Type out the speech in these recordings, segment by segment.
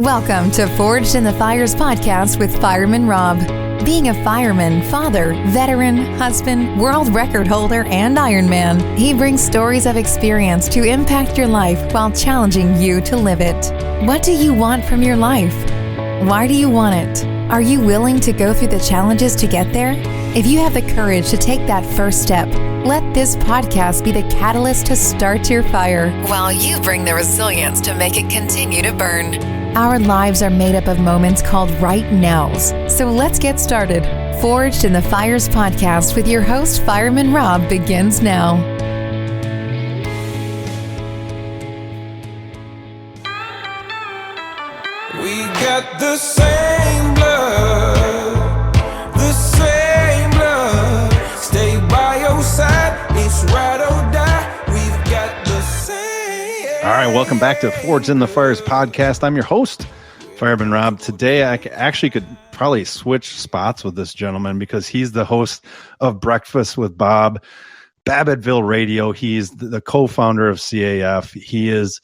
Welcome to Forged in the Fires podcast with Fireman Rob. Being a fireman, father, veteran, husband, world record holder, and Ironman, he brings stories of experience to impact your life while challenging you to live it. What do you want from your life? Why do you want it? Are you willing to go through the challenges to get there? If you have the courage to take that first step, let this podcast be the catalyst to start your fire, while you bring the resilience to make it continue to burn. Our lives are made up of moments called right nows. So let's get started. Forged in the Fires podcast with your host, Fireman Rob, begins now. We got the same blood, stay by your side, it's ride or die, we've got the same. All right, welcome back to Forged in the Fires podcast. I'm your host, Fireman Rob. Today I actually could probably switch spots with this gentleman because he's the host of Breakfast with Bob, Babbittville Radio. He's the co-founder of CAF. He is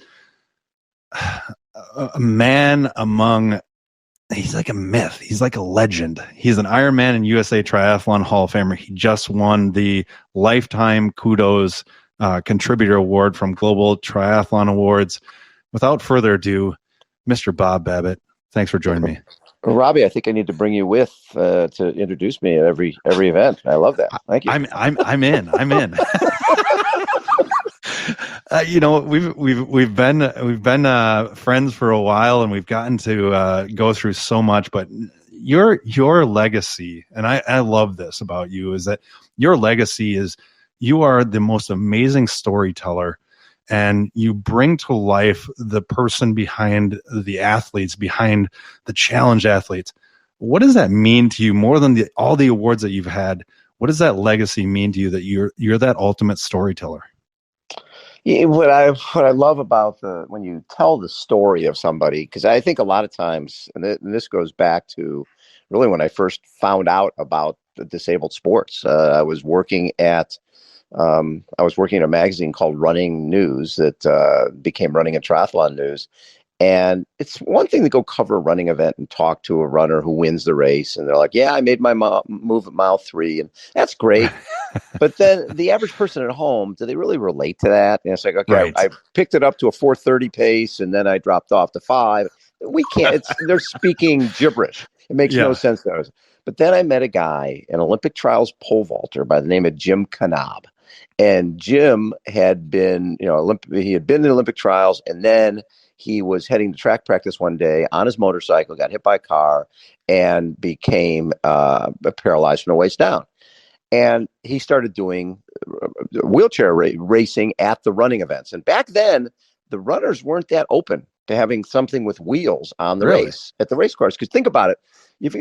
a man among, he's like a myth. He's like a legend. He's an Ironman and USA Triathlon Hall of Famer. He just won the Lifetime Kudos Contributor Award from Global Triathlon Awards. Without further ado, Mr. Bob Babbitt, thanks for joining me. Robbie, I think I need to bring you with to introduce me at every event. I love that. Thank you. I'm in. We've been friends for a while, and we've gotten to go through so much. But your legacy, and I love this about you, is that your legacy is you are the most amazing storyteller, and you bring to life the person behind the athletes, behind the challenge athletes. What does that mean to you more than all the awards that you've had? What does that legacy mean to you that you're that ultimate storyteller? Yeah, what I love about when you tell the story of somebody, because I think a lot of times, and this goes back to really when I first found out about the disabled sports. I was working at a magazine called Running News that became Running and Triathlon News. And it's one thing to go cover a running event and talk to a runner who wins the race. And they're like, yeah, I made my move at mile 3. And that's great. But then the average person at home, do they really relate to that? And it's like, okay, right. I picked it up to a 4:30 pace and then I dropped off to 5. We can't, they're speaking gibberish. It makes no sense to us. But then I met a guy, an Olympic trials pole vaulter by the name of Jim Knob. And Jim had been, he had been in the Olympic trials, and then he was heading to track practice one day on his motorcycle, got hit by a car, and became paralyzed from the waist down. And he started doing wheelchair racing at the running events. And back then, the runners weren't that open to having something with wheels on the race at the race course. Because think about it, if you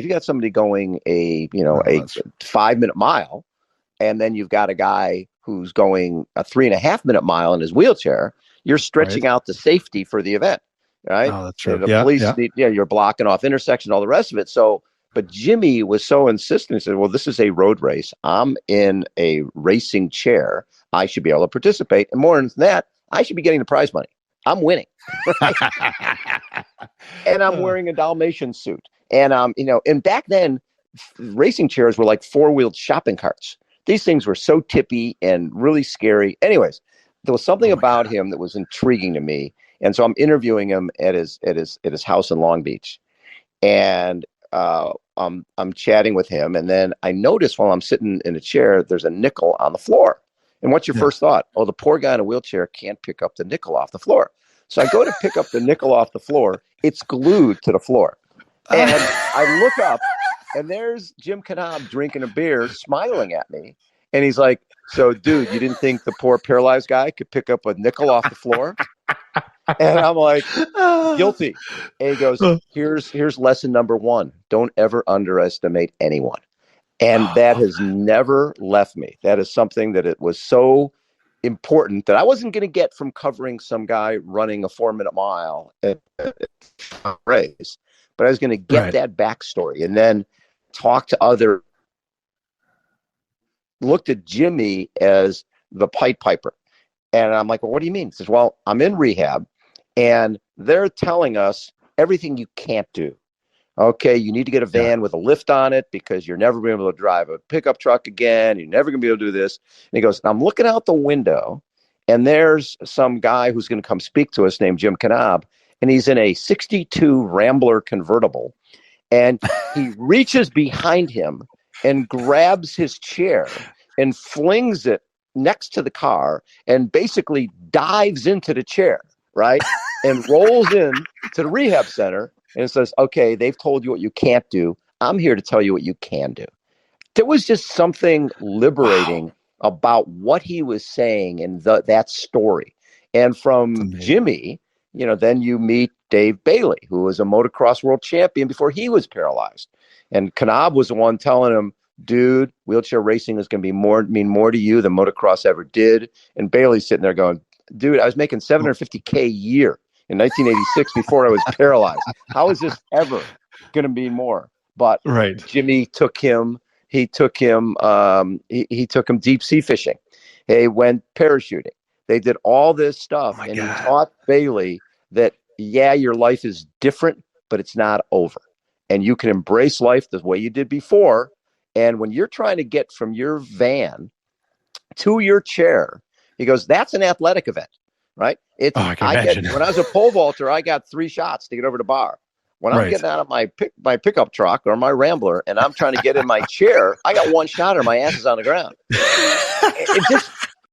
got somebody going a 5-minute mile, and then you've got a guy who's going a 3.5-minute mile in his wheelchair, you're stretching out the safety for the event, right? Oh, that's true. The police, you're blocking off intersections, all the rest of it. So, but Jimmy was so insistent. He said, well, this is a road race. I'm in a racing chair. I should be able to participate. And more than that, I should be getting the prize money. I'm winning. Right? And I'm wearing a Dalmatian suit. And, and back then, racing chairs were like 4-wheeled shopping carts. These things were so tippy and really scary. Anyways, there was something about him that was intriguing to me. And so I'm interviewing him at his house in Long Beach. And I'm chatting with him. And then I notice while I'm sitting in a chair, there's a nickel on the floor. And what's your first thought? Oh, the poor guy in a wheelchair can't pick up the nickel off the floor. So I go to pick up the nickel off the floor. It's glued to the floor. And I look up, and there's Jim Knob drinking a beer, smiling at me. And he's like, so, dude, you didn't think the poor paralyzed guy could pick up a nickel off the floor? And I'm like, guilty. And he goes, here's lesson number 1. Don't ever underestimate anyone. And that has never left me. That is something that it was so important that I wasn't going to get from covering some guy running a 4-minute mile at a race. But I was going to get that backstory and then talk to other, looked at Jimmy as the Pied Piper. And I'm like, well, what do you mean? He says, well, I'm in rehab and they're telling us everything you can't do. Okay, you need to get a van with a lift on it because you're never going to be able to drive a pickup truck again. You're never going to be able to do this. And he goes, I'm looking out the window, and there's some guy who's going to come speak to us named Jim Knab, and he's in a 62 Rambler convertible, and he reaches behind him and grabs his chair and flings it next to the car and basically dives into the chair, right? And rolls in to the rehab center and says, okay, they've told you what you can't do. I'm here to tell you what you can do. There was just something liberating about what he was saying and that story. And from Jimmy, then you meet Dave Bailey, who was a motocross world champion before he was paralyzed. And Knab was the one telling him, dude, wheelchair racing is going to mean more to you than motocross ever did. And Bailey's sitting there going, dude, I was making $750K a year in 1986 before I was paralyzed. How is this ever going to mean more? But Jimmy took him. He took him deep sea fishing. He went parachuting. They did all this stuff, he taught Bailey that your life is different, but it's not over, and you can embrace life the way you did before. And when you're trying to get from your van to your chair, he goes, that's an athletic event, right? When I was a pole vaulter, I got 3 shots to get over the bar. When I'm getting out of my pickup truck or my Rambler and I'm trying to get in my chair, I got 1 shot or my ass is on the ground.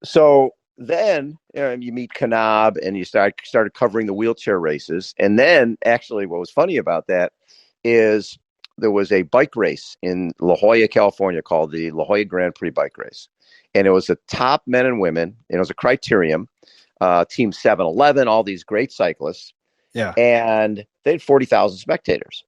So then you meet Knab and you started covering the wheelchair races. And then actually what was funny about that is there was a bike race in La Jolla, California called the La Jolla Grand Prix bike race. And it was the top men and women. And it was a criterium, Team 7-Eleven, all these great cyclists. Yeah. And they had 40,000 spectators.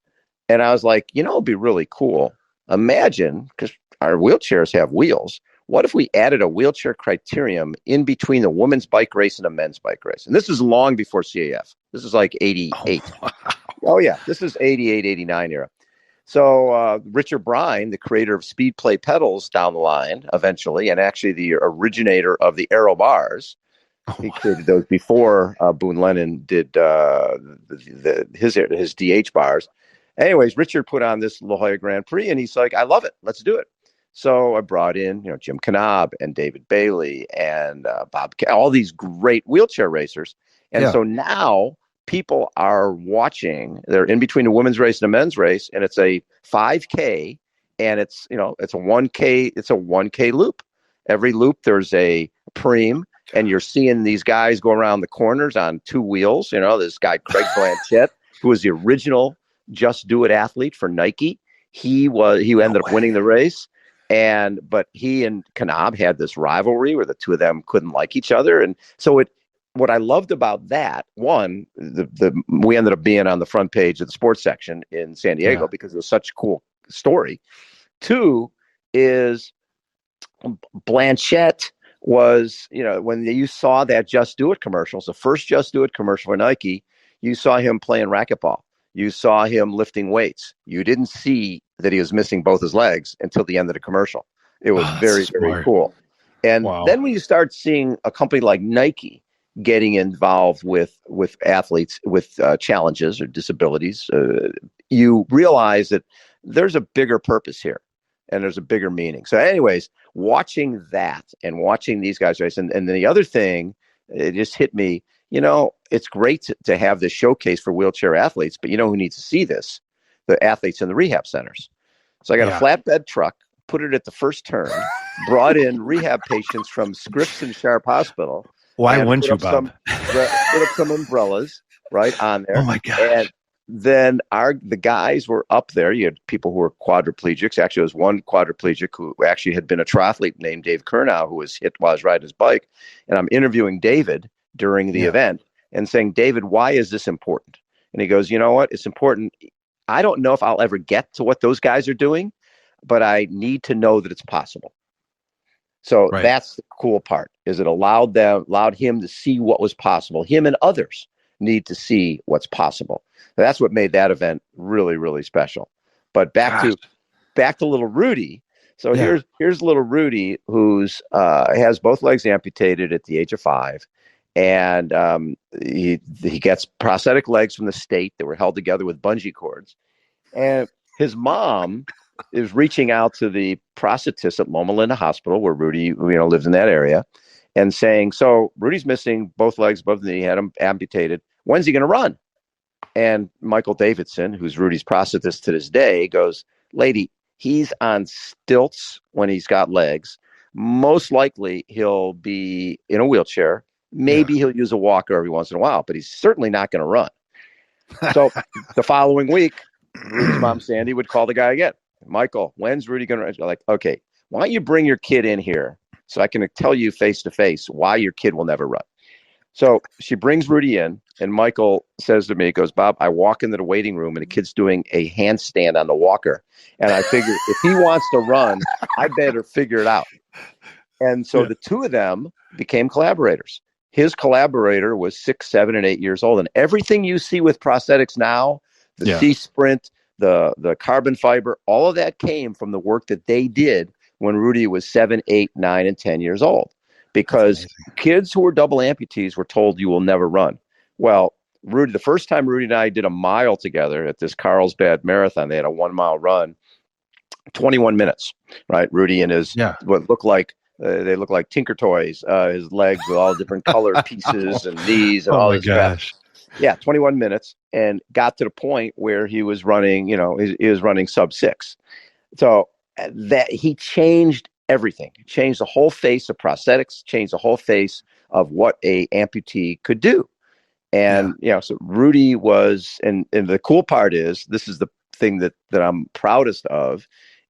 And I was like, it'd be really cool. Imagine, because our wheelchairs have wheels. What if we added a wheelchair criterium in between the women's bike race and a men's bike race? And this is long before CAF. This is like 88. Oh yeah. This is 88, 89 era. So Richard Brine, the creator of Speed Play pedals down the line eventually, and actually the originator of the aero bars, he created those before Boone Lennon did his DH bars. Anyways, Richard put on this La Jolla Grand Prix, and he's like, I love it. Let's do it. So I brought in, Jim Knab and David Bailey and Bob, all these great wheelchair racers. And so now people are watching. They're in between a women's race and a men's race, and it's a 5K, and it's a 1K. It's a 1K loop. Every loop there's a preem. And you're seeing these guys go around the corners on 2 wheels. This guy, Craig Blanchett, who was the original Just Do It athlete for Nike. He ended up winning the race. But he and Knab had this rivalry where the two of them couldn't like each other. And so what I loved about that, one, we ended up being on the front page of the sports section in San Diego because it was such a cool story. 2 is Blanchett was, when you saw that Just Do It commercials, the first Just Do It commercial for Nike, you saw him playing racquetball. You saw him lifting weights. You didn't see that he was missing both his legs until the end of the commercial. It was very, very cool. And then when you start seeing a company like Nike getting involved with athletes with challenges or disabilities, you realize that there's a bigger purpose here and there's a bigger meaning. So anyways, watching that and watching these guys race. And then the other thing, it just hit me, it's great to have this showcase for wheelchair athletes, but who needs to see this? The athletes in the rehab centers. So I got a flatbed truck, put it at the first turn, brought in rehab patients from Scripps and Sharp Hospital. Why wouldn't you, Bob? Put up some umbrellas right on there. Oh my gosh. And then the guys were up there. You had people who were quadriplegics. Actually, there was one quadriplegic who actually had been a triathlete named Dave Kernow, who was hit while he was riding his bike. And I'm interviewing David during the event and saying, David, why is this important? And he goes, you know what? It's important. I don't know if I'll ever get to what those guys are doing, but I need to know that it's possible. So that's the cool part, is it allowed him to see what was possible. Him and others need to see what's possible. That's what made that event really, really special. But back to little Rudy. So here's little Rudy, who's has both legs amputated at the age of 5, And he gets prosthetic legs from the state that were held together with bungee cords. And his mom is reaching out to the prosthetist at Loma Linda Hospital, where Rudy, lives in that area, and saying, so Rudy's missing both legs above the knee, had him amputated. When's he going to run? And Michael Davidson, who's Rudy's prosthetist to this day, goes, lady, he's on stilts when he's got legs. Most likely he'll be in a wheelchair. Maybe he'll use a walker every once in a while, but he's certainly not going to run. So the following week, Rudy's mom, Sandy, would call the guy again. Michael, when's Rudy going to run? Like, okay, why don't you bring your kid in here so I can tell you face to face why your kid will never run. So she brings Rudy in, and Michael says to me, he goes, Bob, I walk into the waiting room and the kid's doing a handstand on the walker. And I figure if he wants to run, I better figure it out. And so the two of them became collaborators. His collaborator was 6, 7, and 8 years old. And everything you see with prosthetics now, the C-Sprint, the carbon fiber, all of that came from the work that they did when Rudy was 7, 8, 9, and 10 years old. Because kids who were double amputees were told you will never run. Well, Rudy, the first time Rudy and I did a mile together at this Carlsbad Marathon, they had a 1 mile run, 21 minutes, right? Rudy and his, what looked like, they look like Tinker Toys, his legs with all different colored pieces and knees and all this crap. Yeah, 21 minutes, and got to the point where he was running, he was running sub 6. So that he changed everything, changed the whole face of prosthetics, changed the whole face of what a amputee could do. And, so Rudy was, and the cool part is, this is the thing that I'm proudest of,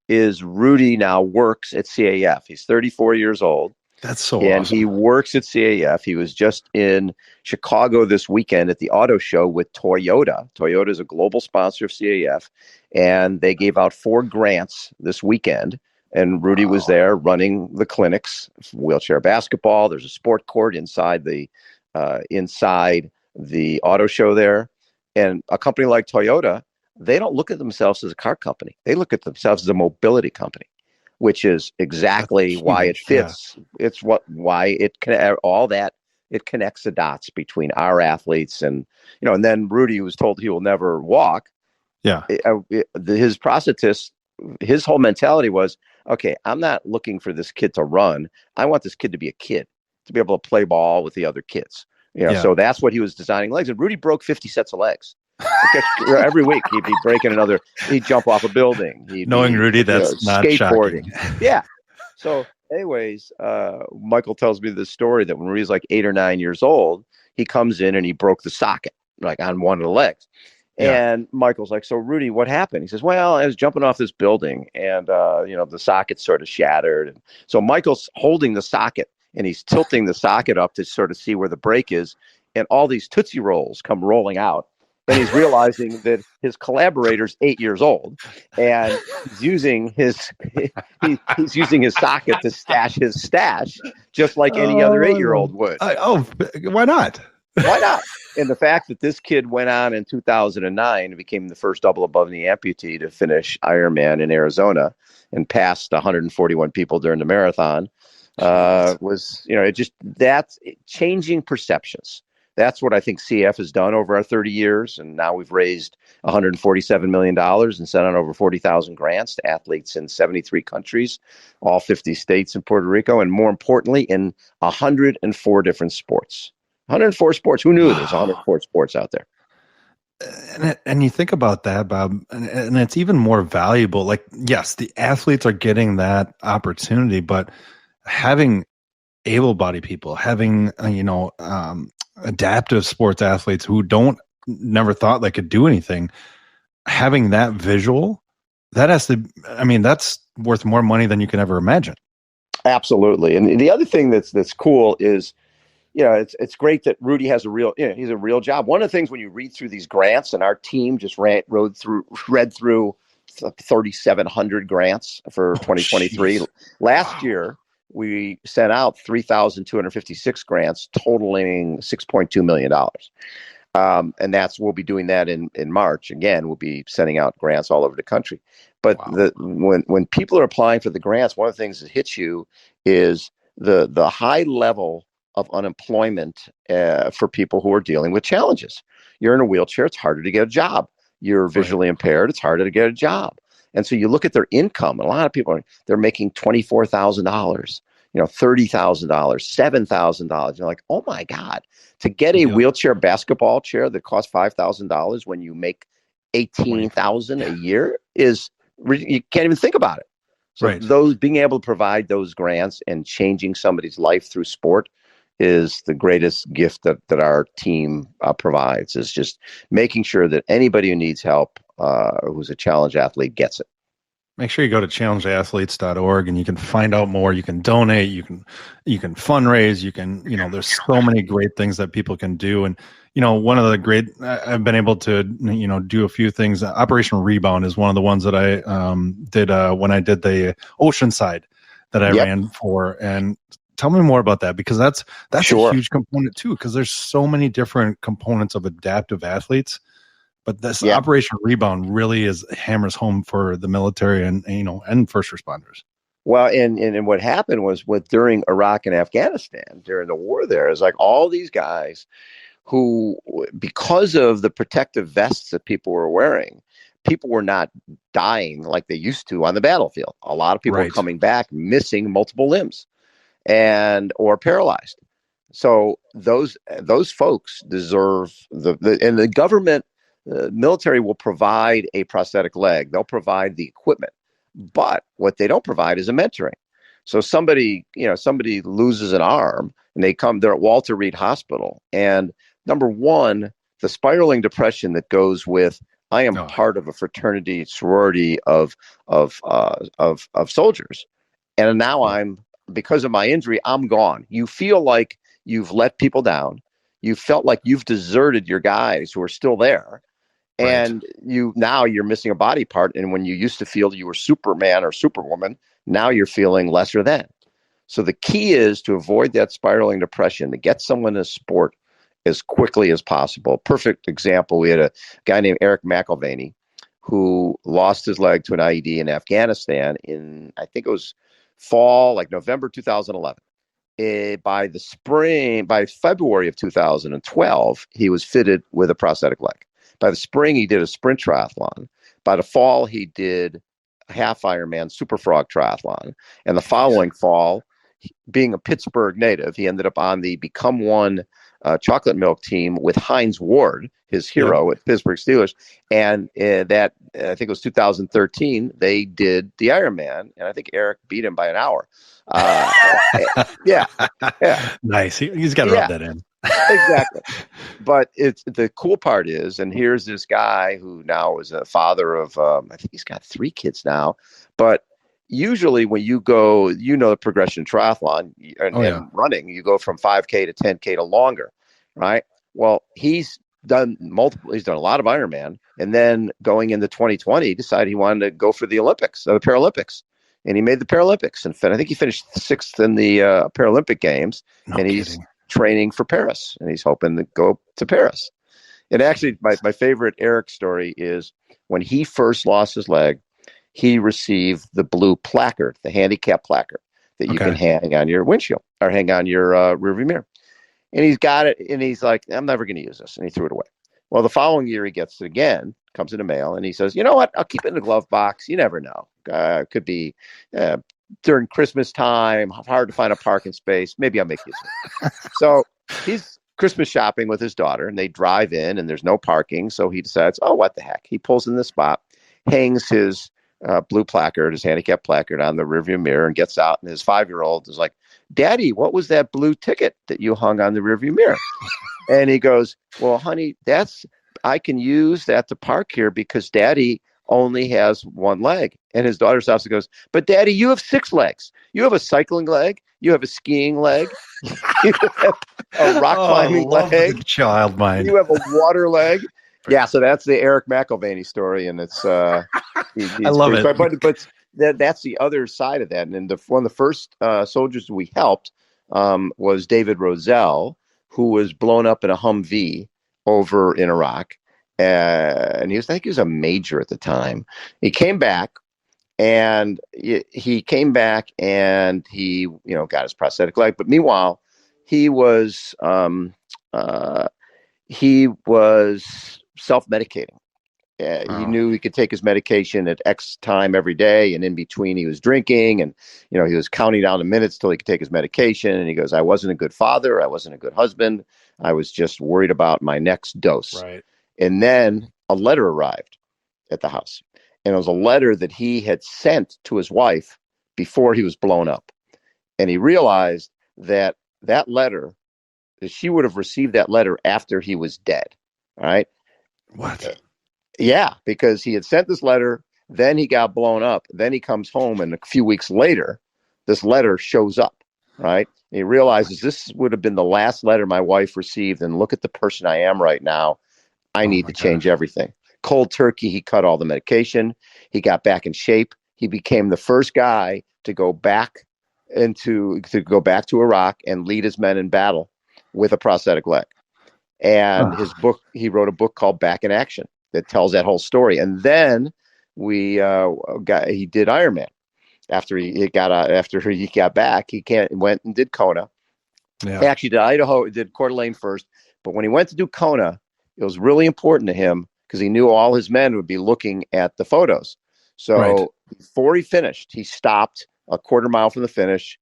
is Rudy now works at CAF. He's 34 years old. That's so and awesome. He works at CAF. He was just in Chicago this weekend at the auto show with Toyota. Toyota is a global sponsor of CAF, and they gave out 4 grants this weekend. And Rudy was there running the clinics, wheelchair basketball. There's a sport court inside the auto show there. And a company like Toyota, they don't look at themselves as a car company. They look at themselves as a mobility company, which is exactly why it fits. Yeah. It's why it connects the dots between our athletes and then Rudy was told he will never walk. Yeah. His prosthetist, his whole mentality was, okay, I'm not looking for this kid to run. I want this kid to be a kid, to be able to play ball with the other kids. So that's what he was designing legs. And Rudy broke 50 sets of legs. Every week he'd be breaking another. He'd jump off a building. Knowing Rudy, that's not skateboarding. Shocking. Yeah. So, anyways, Michael tells me this story that when Rudy's like 8 or 9 years old, he comes in and he broke the socket, like on one of the legs. Yeah. And Michael's like, so Rudy, what happened? He says, well, I was jumping off this building and, the socket sort of shattered. And so Michael's holding the socket and he's tilting the socket up to sort of see where the break is. And all these Tootsie Rolls come rolling out. And he's realizing that his collaborator's 8 years old and he's using his socket to stash his stash just like any other 8-year-old would. Why not? Why not? And the fact that this kid went on in 2009 and became the first double above knee amputee to finish Ironman in Arizona and passed 141 people during the marathon was, that's changing perceptions. That's what I think CF has done over our 30 years. And now we've raised $147 million and sent out over 40,000 grants to athletes in 73 countries, all 50 states and Puerto Rico, and more importantly, in 104 different sports. 104 sports. Who knew there's 104 sports out there? And you think about that, Bob, and it's even more valuable. Like, yes, the athletes are getting that opportunity, but having able-bodied people, having, adaptive sports athletes who never thought they could do anything, having that visual, that's worth more money than you can ever imagine. Absolutely. And the other thing that's cool is, it's great that Rudy has he's a real job. One of the things when you read through these grants, and our team just read through 3,700 grants for 2023. Geez. Last year, we sent out 3,256 grants totaling $6.2 million. And we'll be doing that in March. Again, we'll be sending out grants all over the country. But when people are applying for the grants, one of the things that hits you is the high level of unemployment for people who are dealing with challenges. You're in a wheelchair, it's harder to get a job. You're visually impaired, it's harder to get a job. And so you look at their income, and a lot of people they're making $24,000, $30,000, $7,000. You're like, oh my God, to get a wheelchair basketball chair that costs $5,000 when you make $18,000 a year you can't even think about it. So those being able to provide those grants and changing somebody's life through sport is the greatest gift that our team provides, is just making sure that anybody who needs help, who's a challenge athlete, gets it. Make sure you go to challengeathletes.org and you can find out more. You can donate, you can fundraise, there's so many great things that people can do. And, one of the great, I've been able to, do a few things. Operation Rebound is one of the ones that I did when I did the Oceanside that I ran for. And tell me more about that, because that's Sure. a huge component too, because there's so many different components of adaptive athletes. But this Operation Rebound really hammers home for the military and first responders. Well, and what happened was during Iraq and Afghanistan, during the war there, is like all these guys who, because of the protective vests that people were wearing, people were not dying like they used to on the battlefield. A lot of people were coming back missing multiple limbs or paralyzed. So those folks deserve and the government. The military will provide a prosthetic leg. They'll provide the equipment, but what they don't provide is a mentoring. So somebody loses an arm and they're at Walter Reed Hospital. And number one, the spiraling depression that goes with, I am part of a fraternity, sorority of soldiers. And now because of my injury, I'm gone. You feel like you've let people down. You felt like you've deserted your guys who are still there. And you're missing a body part. And when you used to feel you were Superman or Superwoman, now you're feeling lesser than. So the key is to avoid that spiraling depression, to get someone in a sport as quickly as possible. Perfect example. We had a guy named Eric McElvaney who lost his leg to an IED in Afghanistan in, I think it was fall, like November 2011. By February of 2012, he was fitted with a prosthetic leg. By the spring, he did a sprint triathlon. By the fall, he did a half Ironman Super Frog triathlon. And the following fall, being a Pittsburgh native, he ended up on the Become One chocolate milk team with Hines Ward, his hero at Pittsburgh Steelers. And that, I think it was 2013, they did the Ironman. And I think Eric beat him by an hour. Yeah. Nice. He's got to rub that in. Exactly. But the cool part is, and here's this guy who now is a father of, I think he's got 3 kids now. But usually when you go, the progression triathlon and running, you go from 5K to 10K to longer, right? Well, he's done a lot of Ironman. And then going into 2020, he decided he wanted to go for the Olympics, the Paralympics. And he made the Paralympics. And I think he finished 6th in the Paralympic Games. He's training for Paris. And he's hoping to go to Paris. And actually, my favorite Eric story is when he first lost his leg, he received the blue placard, the handicap placard that you can hang on your windshield or hang on your rearview mirror. And he's got it. And he's like, I'm never going to use this. And he threw it away. Well, the following year, he gets it again, comes in the mail, and he says, you know what? I'll keep it in the glove box. You never know. Could be during Christmas time, hard to find a parking space. Maybe I'll make use of it. So he's Christmas shopping with his daughter, and they drive in, and there's no parking. So he decides, oh, what the heck? He pulls in this spot, hangs his blue placard, his handicap placard on the rearview mirror, and gets out. And his 5-year-old is like, Daddy, what was that blue ticket that you hung on the rearview mirror? And he goes, well, honey, I can use that to park here because Daddy only has 1 leg. And his daughter stops and goes, but Daddy, you have 6 legs. You have a cycling leg. You have a skiing leg. You have a rock climbing leg. Child mind. You have a water leg. Yeah, so that's the Eric McElvaney story, and it's I love it. But that's the other side of that. And one of the first soldiers we helped was David Roselle, who was blown up in a Humvee over in Iraq, and I think he was a major at the time. He came back, and he got his prosthetic leg. But meanwhile, he was self-medicating. He knew he could take his medication at X time every day, and in between he was drinking, and he was counting down the minutes till he could take his medication. And he goes, I wasn't a good father, I wasn't a good husband, I was just worried about my next dose. Right. And then a letter arrived at the house, and it was a letter that he had sent to his wife before he was blown up. And he realized that letter, that she would have received that letter after he was dead. All right. What? Yeah, because he had sent this letter, then he got blown up, then he comes home, and a few weeks later, this letter shows up, right? And he realizes this would have been the last letter my wife received, and look at the person I am right now. I need to change everything. Cold turkey, he cut all the medication. He got back in shape. He became the first guy to go back to Iraq and lead his men in battle with a prosthetic leg. And his book, he wrote a book called Back in Action that tells that whole story. And then he did Ironman after he got back. He went and did Kona. Yeah. He actually did Idaho, did Coeur d'Alene first. But when he went to do Kona, it was really important to him because he knew all his men would be looking at the photos. So before he finished, he stopped a quarter mile from the finish,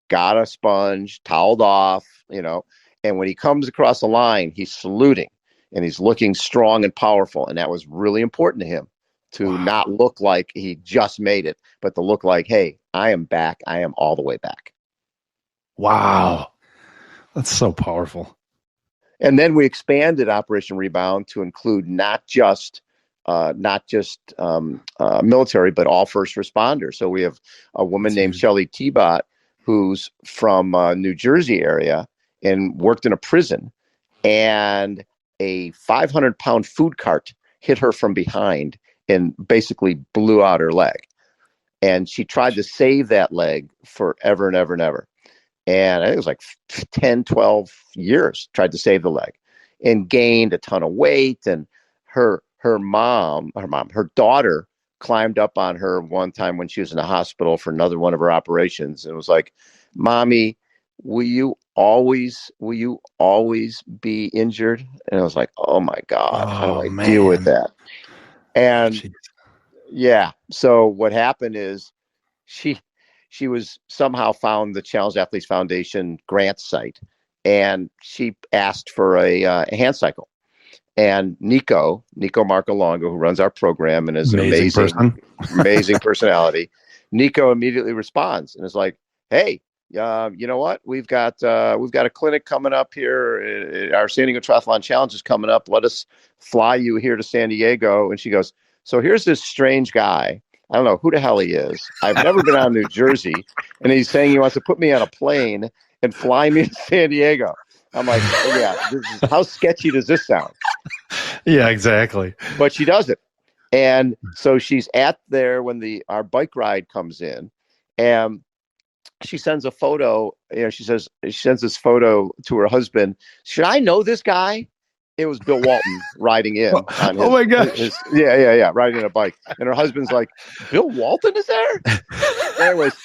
got a sponge, toweled off, and when he comes across the line, he's saluting and he's looking strong and powerful. And that was really important to him to not look like he just made it, but to look like, hey, I am back. I am all the way back. Wow. That's so powerful. And then we expanded Operation Rebound to include not just military, but all first responders. So we have a woman named Shelley Tebott, who's from New Jersey area and worked in a prison, and a 500-pound food cart hit her from behind and basically blew out her leg. And she tried to save that leg forever and ever and ever. And I think it was like 10, 12 years, tried to save the leg, and gained a ton of weight. And her daughter climbed up on her one time when she was in the hospital for another one of her operations. And it was like, Mommy, will you always be injured? And I was like, oh my God, how do I deal with that? And so what happened is she was somehow found the Challenge Athletes Foundation grant site, and she asked for a hand cycle. And Nico Marcolongo, who runs our program and is an amazing personality, Nico immediately responds and is like, hey, you know what? We've got a clinic coming up here. Our San Diego Triathlon Challenge is coming up. Let us fly you here to San Diego. And she goes, so here's this strange guy. I don't know who the hell he is. I've never been out of New Jersey. And he's saying he wants to put me on a plane and fly me to San Diego. I'm like, how sketchy does this sound? Yeah, exactly. But she does it. And so she's at there when our bike ride comes in, and she sends a photo. She sends this photo to her husband. Should I know this guy? It was Bill Walton riding in. On his, my gosh. Riding a bike. And her husband's like, Bill Walton is there? Anyways,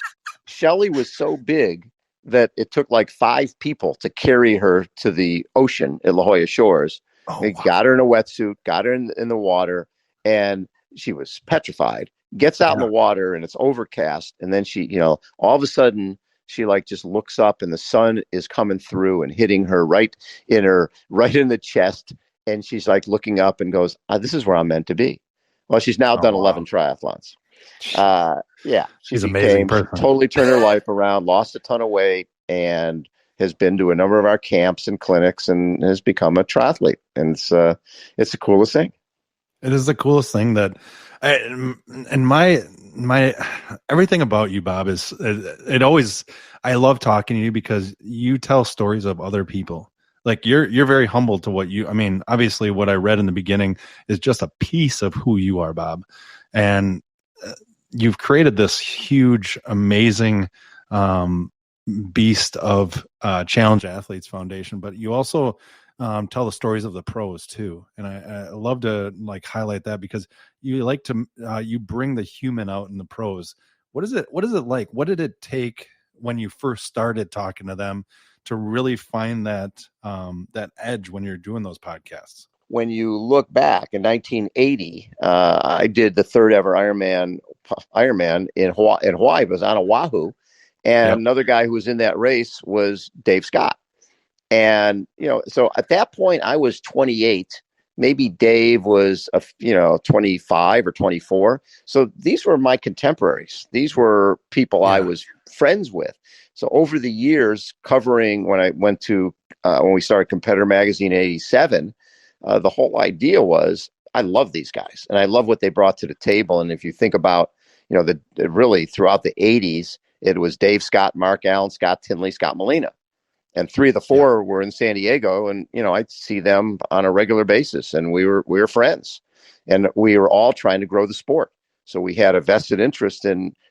Shelley was so big that it took like 5 people to carry her to the ocean at La Jolla Shores. They got her in a wetsuit, got her in the water, and she was petrified. Gets out in the water, and it's overcast. And then she, all of a sudden, she just looks up, and the sun is coming through and hitting her right in the chest. And she's like looking up and goes, this is where I'm meant to be. Well, she's now done 11 triathlons. She's an amazing person. She totally turned her life around, lost a ton of weight, and has been to a number of our camps and clinics and has become a triathlete. And it's the coolest thing. It is the coolest thing that, and my everything about you, Bob, is I love talking to you because you tell stories of other people. Like you're very humble to obviously what I read in the beginning is just a piece of who you are, Bob. And you've created this huge, amazing, beast of Challenge Athletes Foundation, but you also tell the stories of the pros too, and I love to highlight that because you like to you bring the human out in the pros. What is it like? What did it take when you first started talking to them to really find that that edge when you're doing those podcasts? When you look back in 1980, I did the third ever Ironman in Hawaii. It was on Oahu, and another guy who was in that race was Dave Scott. And so at that point, I was 28. Maybe Dave was 25 or 24. So these were my contemporaries. These were people I was friends with. So over the years, covering when I went to when we started Competitor Magazine in '87. The whole idea was I love these guys and I love what they brought to the table. And if you think about, really throughout the 80s, it was Dave Scott, Mark Allen, Scott Tinley, Scott Molina. And three of the four were in San Diego. And, I'd see them on a regular basis. And we were friends. And we were all trying to grow the sport. So we had a vested interest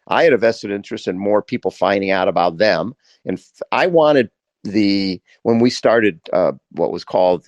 I had a vested interest in more people finding out about them. And I wanted when we started what was called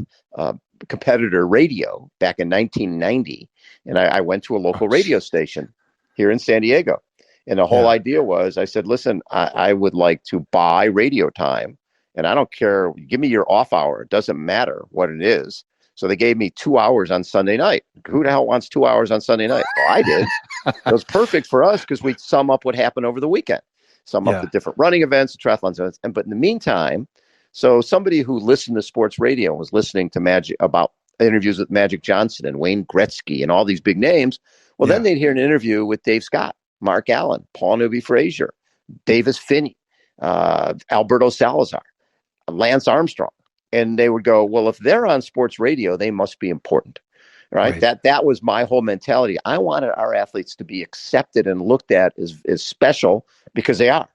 Competitor Radio back in 1990, and I went to a local radio station here in San Diego, and the whole idea was I said, listen, I would like to buy radio time, and I don't care, give me your off hour, it doesn't matter what it is. So they gave me 2 hours on Sunday night. Who the hell wants 2 hours on Sunday night? Well, I did. It was perfect for us because we'd sum up what happened over the weekend, sum up the different running events, triathlon events. But in the meantime, so somebody who listened to sports radio was listening to about interviews with Magic Johnson and Wayne Gretzky and all these big names. Well, then they'd hear an interview with Dave Scott, Mark Allen, Paul Newby-Frazier, Davis Finney, Alberto Salazar, Lance Armstrong. And they would go, well, if they're on sports radio, they must be important. Right? That was my whole mentality. I wanted our athletes to be accepted and looked at as special because they are.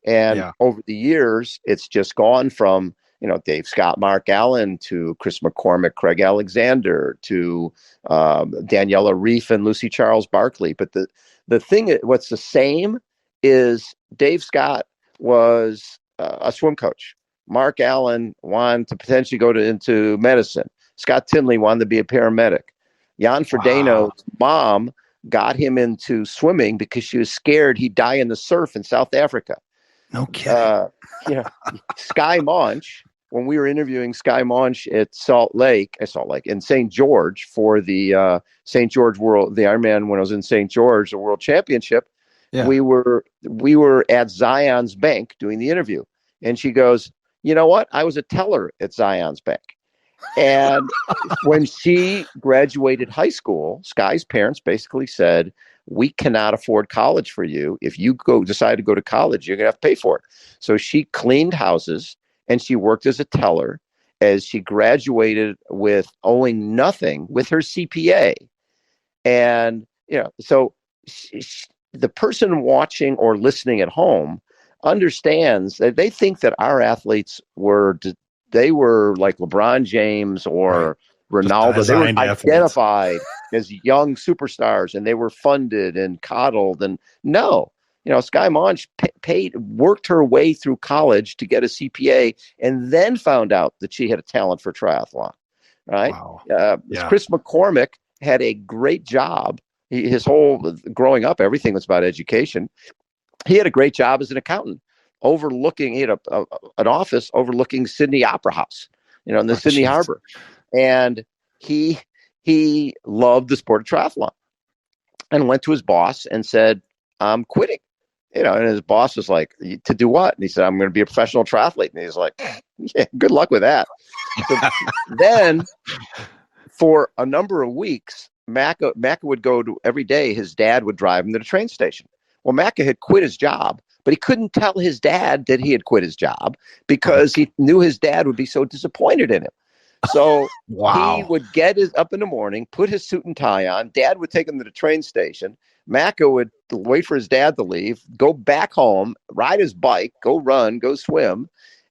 And over the years, it's just gone from, Dave Scott, Mark Allen to Chris McCormick, Craig Alexander to Daniela Reef and Lucy Charles Barkley. But the thing, what's the same is Dave Scott was a swim coach. Mark Allen wanted to potentially go into medicine. Scott Tinley wanted to be a paramedic. Jan Frodeno's mom got him into swimming because she was scared he'd die in the surf in South Africa. No kidding. Sky Monch, when we were interviewing Sky Monch at Salt Lake in St. George for the St. George World, the Ironman when I was in St. George, the World Championship, we were at Zion's Bank doing the interview. And she goes, you know what? I was a teller at Zion's Bank. And when she graduated high school, Sky's parents basically said, we cannot afford college for you. If you decide to go to college, you're going to have to pay for it. So she cleaned houses and she worked as a teller as she graduated with owing nothing with her CPA. And, so the person watching or listening at home understands that they think that our athletes were like LeBron James or Ronaldo. They were identified as young superstars and they were funded and coddled. And no, Sky Monch worked her way through college to get a CPA and then found out that she had a talent for triathlon. Right. Wow. Chris McCormick had a great job. His whole growing up, everything was about education. He had a great job as an accountant he had an office overlooking Sydney Opera House, in the Sydney Harbor. And he loved the sport of triathlon and went to his boss and said, I'm quitting, and his boss was like, to do what? And he said, I'm going to be a professional triathlete. And he's like, yeah, good luck with that. So then for a number of weeks, Macca would go to every day. His dad would drive him to the train station. Well, Macca had quit his job, but he couldn't tell his dad that he had quit his job because he knew his dad would be so disappointed in him. So he would get up in the morning, put his suit and tie on. Dad would take him to the train station. Macca would wait for his dad to leave, go back home, ride his bike, go run, go swim.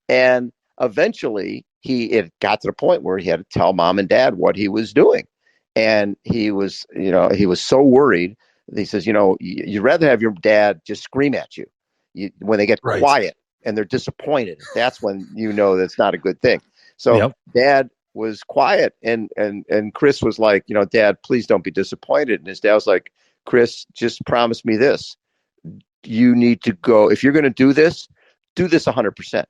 And eventually it got to the point where he had to tell mom and dad what he was doing. And he was so worried. He says, you'd rather have your dad just scream at you when they get quiet and they're disappointed. That's when that's not a good thing. So Dad was quiet and Chris was like, Dad, please don't be disappointed. And his dad was like, Chris, just promise me this. You need to go. If you're going to do this 100%.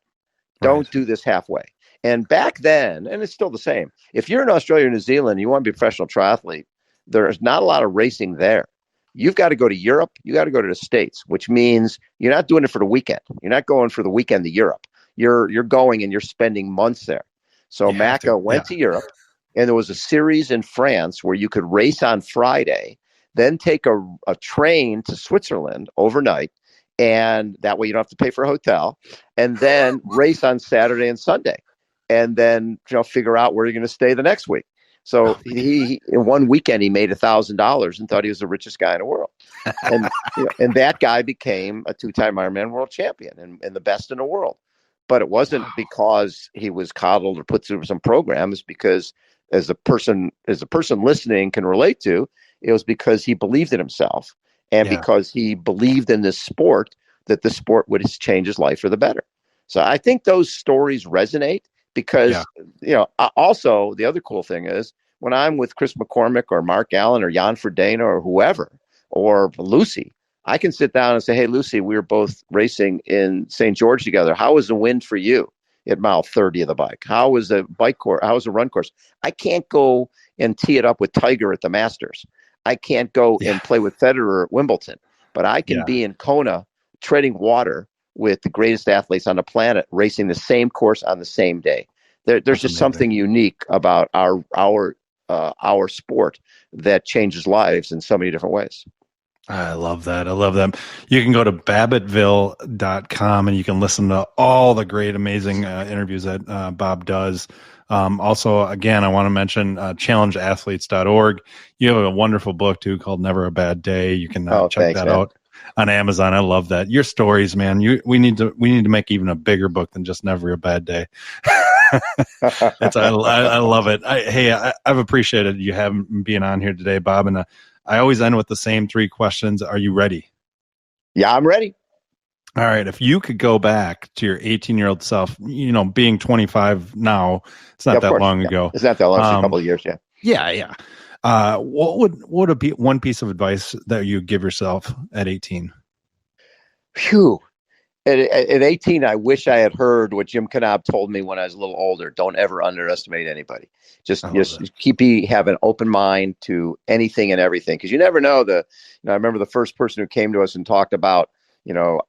Don't do this halfway. And back then, and it's still the same, if you're in Australia or New Zealand, you want to be a professional triathlete, there's not a lot of racing there. You've got to go to Europe. You got to go to the States, which means you're not doing it for the weekend. You're not going for the weekend to Europe. You're going and you're spending months there. So Macca went to Europe, and there was a series in France where you could race on Friday, then take a train to Switzerland overnight, and that way you don't have to pay for a hotel, and then race on Saturday and Sunday, and then figure out where you're going to stay the next week. So he in one weekend he made $1,000 and thought he was the richest guy in the world, and and that guy became a 2-time Ironman world champion and the best in the world. But it wasn't because he was coddled or put through some program. It's because as a person listening can relate to, it was because he believed in himself and because he believed in this sport, that the sport would change his life for the better. So I think those stories resonate because, also the other cool thing is when I'm with Chris McCormick or Mark Allen or Jan Frodeno or whoever, or Lucy, I can sit down and say, hey, Lucy, we were both racing in St. George together. How was the wind for you at mile 30 of the bike? How was the bike course? How was the run course? I can't go and tee it up with Tiger at the Masters. I can't go and play with Federer at Wimbledon, but I can be in Kona treading water with the greatest athletes on the planet, racing the same course on the same day. There's just something unique about our sport that changes lives in so many different ways. I love that. You can go to Babbittville.com and you can listen to all the great, amazing interviews that Bob does. Also, again, I want to mention challengeathletes.org. You have a wonderful book, too, called Never a Bad Day. You can check that out on Amazon. I love that. Your stories, man. We need to make even a bigger book than just Never a Bad Day. I love it. I've appreciated you having being on here today, Bob, and I always end with the same 3 questions. Are you ready? Yeah, I'm ready. All right. If you could go back to your 18-year-old self, being 25 now, it's not that long ago. It's not that long. It's a couple of years. Yeah. What would be one piece of advice that you give yourself at 18? Phew. At 18, I wish I had heard what Jim Knob told me when I was a little older. Don't ever underestimate anybody. Just have an open mind to anything and everything, because you never know. I remember the first person who came to us and talked about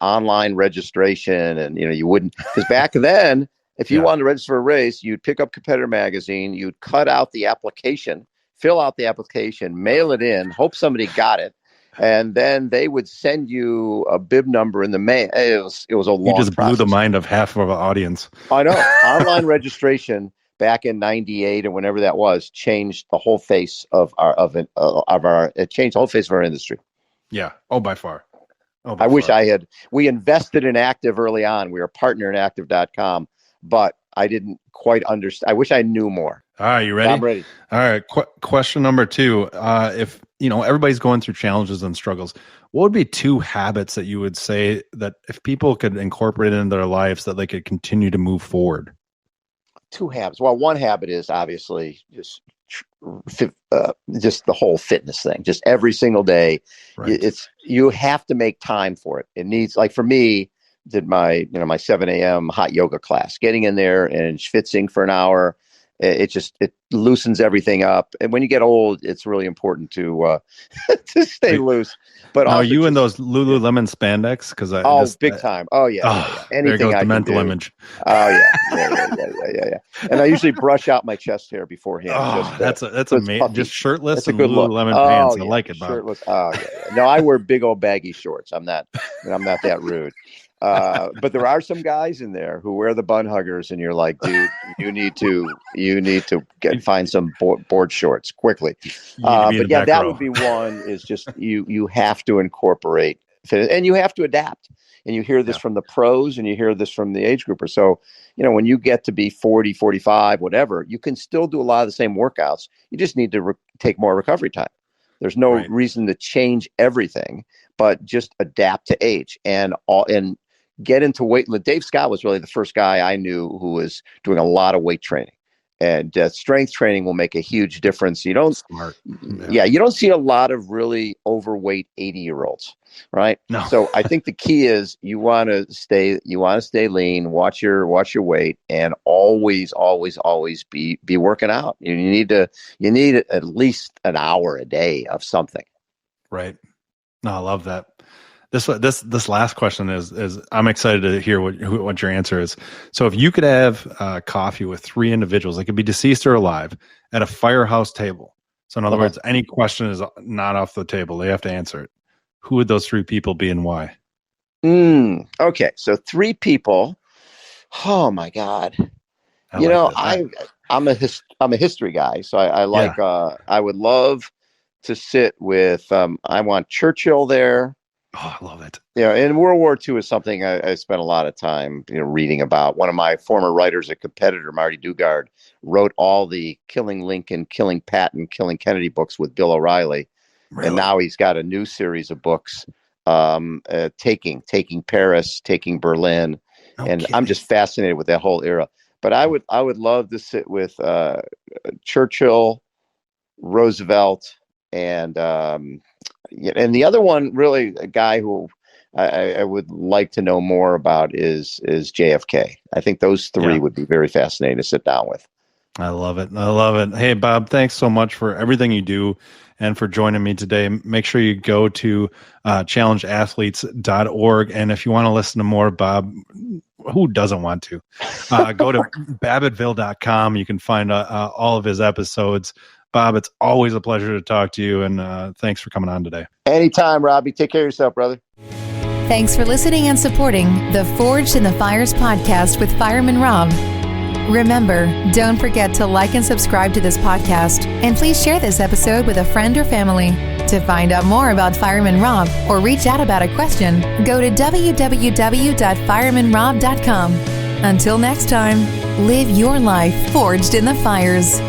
online registration, and you wouldn't, because back then, if you wanted to register for a race, you'd pick up Competitor Magazine, you'd cut out the application, fill out the application, mail it in, hope somebody got it. And then they would send you a bib number in the mail. It was a long process. You just blew the mind of half of the audience. I know. Online registration back in '98 or whenever that was changed the whole face of it changed the whole face of our industry. Yeah. Oh, by far. I wish we invested in Active early on. We were a partner in active.com, but I didn't quite understand. I wish I knew more. All right, you ready? I'm ready. All right. Question number 2. If everybody's going through challenges and struggles, what would be 2 habits that you would say that if people could incorporate into their lives that they could continue to move forward? 2 habits. Well, one habit is obviously just the whole fitness thing. Just every single day, you have to make time for it. It needs, like for me, did my 7 a.m. hot yoga class, getting in there and schwitzing for an hour. It loosens everything up. And when you get old, it's really important to stay loose. But are you in those Lululemon spandex? Because big time. Oh yeah. Anything there goes I the mental do. Image. Oh yeah. And I usually brush out my chest hair beforehand. That's amazing. Just shirtless and good Lululemon look. pants. Yeah. I like it, Bob. Shirtless. Oh yeah. No, I wear big old baggy shorts. I'm not that rude. But there are some guys in there who wear the bun huggers, and you're like, dude, you need to find some board shorts quickly. But yeah, that would be one. Is just you have to incorporate fitness, and you have to adapt. And you hear this from the pros, and you hear this from the age groupers. So when you get to be 40, 45, whatever, you can still do a lot of the same workouts. You just need to take more recovery time. There's no reason to change everything, but just adapt to age and get into weight. Dave Scott was really the first guy I knew who was doing a lot of weight training. And strength training will make a huge difference. You don't, Smart. you don't see a lot of really overweight 80-year-olds, right? No. So I think the key is you want to stay lean, watch your weight, and always be working out. You need at least an hour a day of something. Right. No, I love that. This last question is I'm excited to hear what your answer is. So if you could have coffee with 3 individuals, they could be deceased or alive, at a firehouse table. So in other words, any question is not off the table. They have to answer it. Who would those 3 people be and why? Okay. So 3 people. Oh my God. I'm a history guy. So I like, I would love to sit with, I want Churchill there. Oh, I love it. And World War II is something I spent a lot of time, reading about. One of my former writers, a competitor, Marty Dugard, wrote all the Killing Lincoln, Killing Patton, Killing Kennedy books with Bill O'Reilly. Really? And now he's got a new series of books, taking Paris, taking Berlin. And I'm just fascinated with that whole era. But I would love to sit with Churchill, Roosevelt, and the other one, really a guy who I would like to know more about is JFK. I think those 3 would be very fascinating to sit down with. I love it. Hey, Bob, thanks so much for everything you do and for joining me today. Make sure you go to challengeathletes.org. And if you want to listen to more, Bob, who doesn't want to? Go to Babbittville.com. You can find all of his episodes. Bob, it's always a pleasure to talk to you, and thanks for coming on today. Anytime, Robbie. Take care of yourself, brother. Thanks for listening and supporting the Forged in the Fires podcast with Fireman Rob. Remember, don't forget to like and subscribe to this podcast, and please share this episode with a friend or family. To find out more about Fireman Rob or reach out about a question, go to www.firemanrob.com. Until next time, live your life forged in the fires.